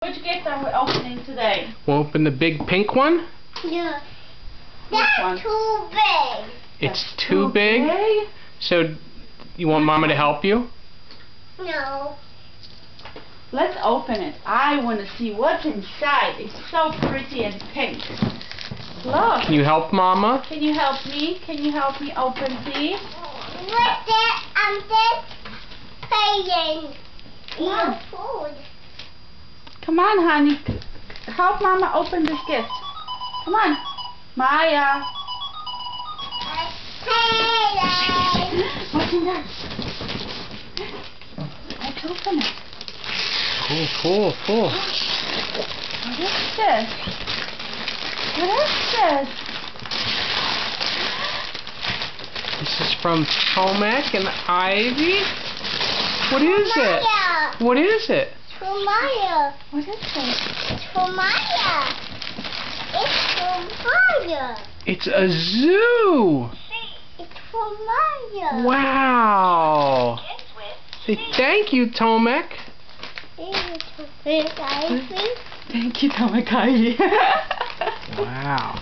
Which gift are we opening today? We'll open the big pink one? Yeah. That's too big. It's too big? So, you want Mama to help you? No. Let's open it. I want to see what's inside. It's so pretty and pink. Look. Can you help Mama? Can you help me? Can you help me open, please? What's that? I'm just playing. Your food. Come on, honey. Help Mama open this gift. Come on. Maya. What's in there? Let's open it. Cool. What is this? What is this? This is from Tomek and Ivy? What is it? What is it? For Maya. What is this? It's for Maya. It's for Maya. It's a zoo! It's for Maya. Wow! Say thank you, Tomek. It's for Ivy. Thank you, Tomek. Wow.